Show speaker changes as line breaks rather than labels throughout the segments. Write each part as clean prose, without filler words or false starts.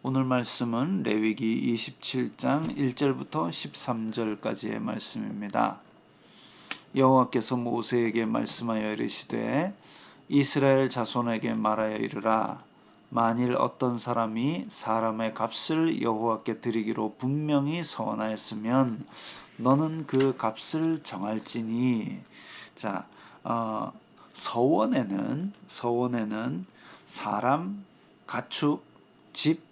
오늘 말씀은 레위기 27장 1절부터 13절까지의 말씀입니다. 여호와께서 모세에게 말씀하여 이르시되 이스라엘 자손에게 말하여 이르라. 만일 어떤 사람이 사람의 값을 여호와께 드리기로 분명히 서원하였으면 너는 그 값을 정할지니. 자, 서원에는 사람, 가축, 집,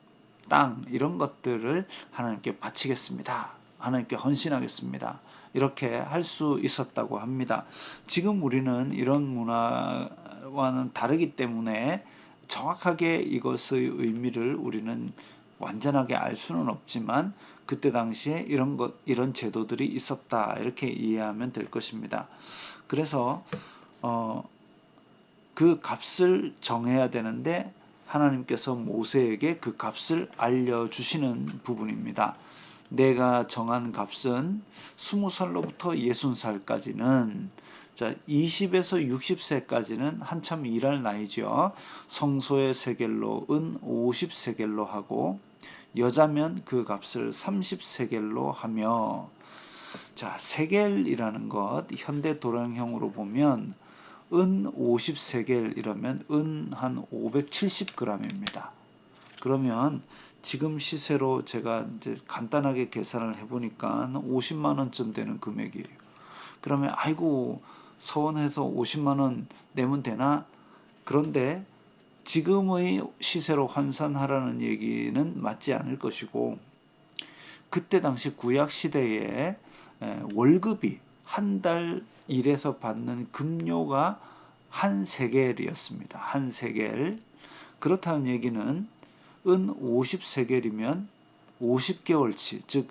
땅 이런 것들을 하나님께 바치겠습니다. 하나님께 헌신하겠습니다. 이렇게 할 수 있었다고 합니다. 지금 우리는 이런 문화와는 다르기 때문에 정확하게 이것의 의미를 우리는 완전하게 알 수는 없지만 그때 당시에 이런 제도들이 있었다 이렇게 이해하면 될 것입니다. 그래서 그 값을 정해야 되는데 하나님께서 모세에게 그 값을 알려주시는 부분입니다. 내가 정한 값은 20살로부터 60살까지는 20에서 60세까지는 한참 일할 나이죠. 성소의 세겔로 은 50세겔로 하고 여자면 그 값을 30세겔로 하며 세겔이라는 것 현대 도량형으로 보면 은 50세겔 이러면 은 한 570g입니다. 그러면 지금 시세로 제가 이제 간단하게 계산을 해보니까 한 50만 원쯤 되는 금액이에요. 그러면 아이고 서원해서 50만 원 내면 되나? 그런데 지금의 시세로 환산하라는 얘기는 맞지 않을 것이고 그때 당시 구약 시대에 월급이 한 달 일해서 받는 급료가 한 세겔이었습니다. 한 세겔. 그렇다는 얘기는 은 50세겔이면 50개월치, 즉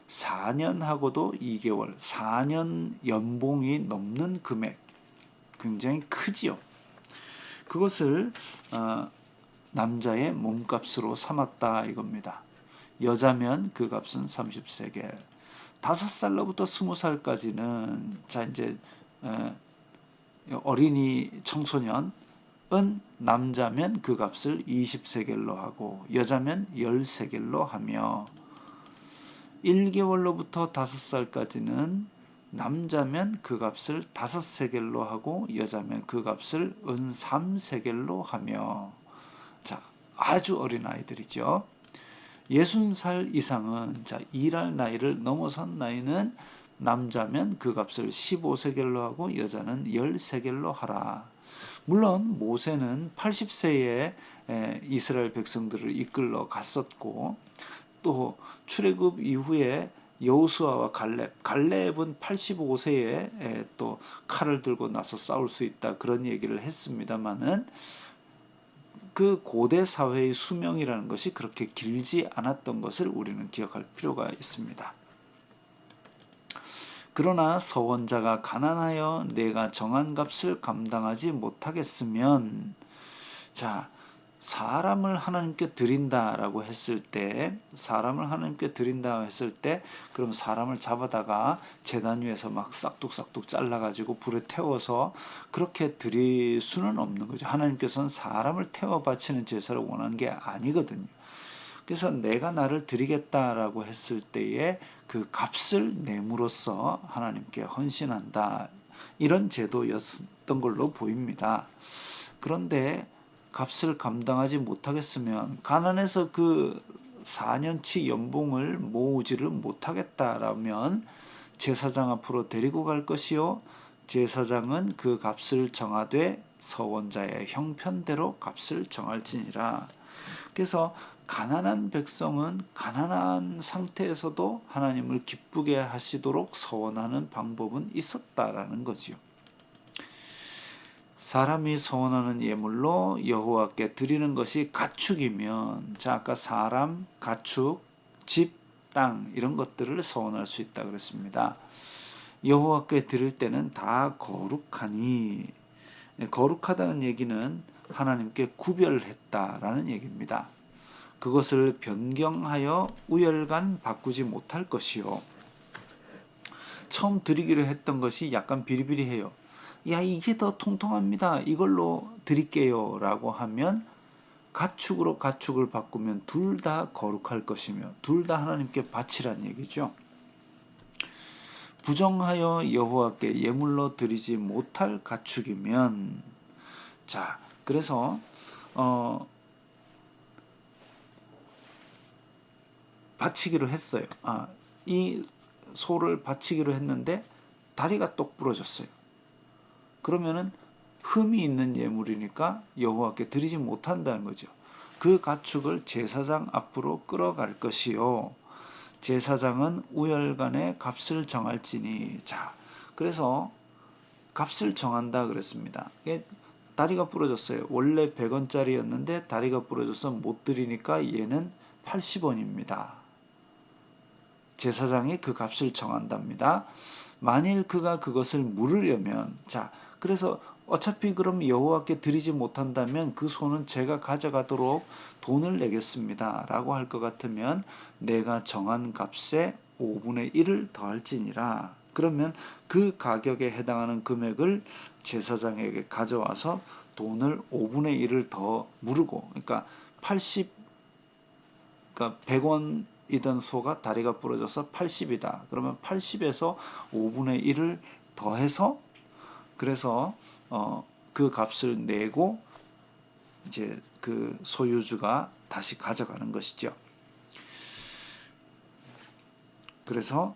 4년하고도 2개월, 4년 연봉이 넘는 금액, 굉장히 크지요. 그것을 남자의 몸값으로 삼았다 이겁니다. 여자면 그 값은 30세겔. 5살로부터 20살까지는 이제 어린이 청소년 은 남자면 그 값을 20세겔로 하고 여자면 10세겔로 하며 1개월로부터 5살까지는 남자면 그 값을 5세겔로 하고 여자면 그 값을 은 3세겔로 하며 아주 어린 아이들이죠. 60살 이상은 일할 나이를 넘어선 나이는 남자면 그 값을 15세겔로 하고 여자는 10세겔로 하라. 물론 모세는 80세에 이스라엘 백성들을 이끌러 갔었고 또 출애굽 이후에 여호수아와 갈렙은 85세에 또 칼을 들고 나서 싸울 수 있다 그런 얘기를 했습니다마는 그 고대 사회의 수명이라는 것이 그렇게 길지 않았던 것을 우리는 기억할 필요가 있습니다. 그러나 서원자가 가난하여 내가 정한 값을 감당하지 못하겠으면 사람을 하나님께 드린다라고 했을 때 그럼 사람을 잡아다가 제단 위에서 막 싹둑싹둑 잘라가지고 불에 태워서 그렇게 드릴 수는 없는 거죠. 하나님께서는 사람을 태워 바치는 제사를 원하는 게 아니거든요. 그래서 내가 나를 드리겠다라고 했을 때에 그 값을 내므로써 하나님께 헌신한다. 이런 제도였던 걸로 보입니다. 그런데 값을 감당하지 못하겠으면 가난해서 그 4년치 연봉을 모으지를 못하겠다라면 제사장 앞으로 데리고 갈 것이요 제사장은 그 값을 정하되 서원자의 형편대로 값을 정할지니라. 그래서 가난한 백성은 가난한 상태에서도 하나님을 기쁘게 하시도록 서원하는 방법은 있었다라는 거지요. 사람이 서원하는 예물로 여호와께 드리는 것이 가축이면 아까 사람, 가축, 집, 땅 이런 것들을 서원할 수 있다 그랬습니다. 여호와께 드릴 때는 다 거룩하니 거룩하다는 얘기는 하나님께 구별했다라는 얘기입니다. 그것을 변경하여 우열간 바꾸지 못할 것이요. 처음 드리기로 했던 것이 약간 비리비리해요. 야 이게 더 통통합니다. 이걸로 드릴게요 라고 하면 가축으로 가축을 바꾸면 둘 다 거룩할 것이며 둘 다 하나님께 바치란 얘기죠. 부정하여 여호와께 예물로 드리지 못할 가축이면, 자, 그래서 바치기로 했어요. 이 소를 바치기로 했는데 다리가 똑 부러졌어요. 그러면은 흠이 있는 예물이니까 여호와께 드리지 못한다는 거죠. 그 가축을 제사장 앞으로 끌어갈 것이요, 제사장은 우열간에 값을 정할지니. 자, 그래서 값을 정한다 그랬습니다. 다리가 부러졌어요. 원래 100원짜리였는데 다리가 부러져서 못 드리니까 얘는 80원입니다. 제사장이 그 값을 정한답니다. 만일 그가 그것을 물으려면, 자, 그래서 어차피 그럼 여호와께 드리지 못한다면 그 소는 제가 가져가도록 돈을 내겠습니다 라고 할 것 같으면 내가 정한 값에 5분의 1을 더할지니라. 그러면 그 가격에 해당하는 금액을 제사장에게 가져와서 돈을 5분의 1을 더 물고, 그러니까 100원이던 소가 다리가 부러져서 80이다. 그러면 80에서 5분의 1을 더해서, 그래서 그 값을 내고 이제 그 소유주가 다시 가져가는 것이죠. 그래서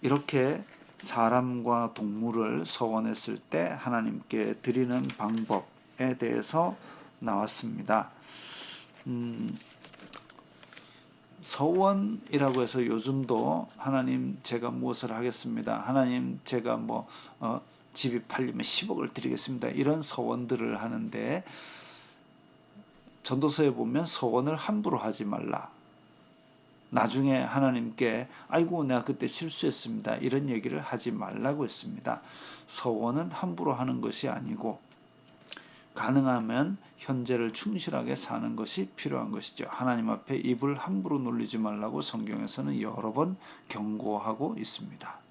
이렇게 사람과 동물을 서원했을 때 하나님께 드리는 방법에 대해서 나왔습니다. 서원이라고 해서 요즘도 하나님 제가 무엇을 하겠습니다, 하나님 제가 집이 팔리면 10억을 드리겠습니다, 이런 서원들을 하는데, 전도서에 보면 서원을 함부로 하지 말라, 나중에 하나님께 아이고 내가 그때 실수했습니다 이런 얘기를 하지 말라고 했습니다. 서원은 함부로 하는 것이 아니고 가능하면 현재를 충실하게 사는 것이 필요한 것이죠. 하나님 앞에 입을 함부로 놀리지 말라고 성경에서는 여러 번 경고하고 있습니다.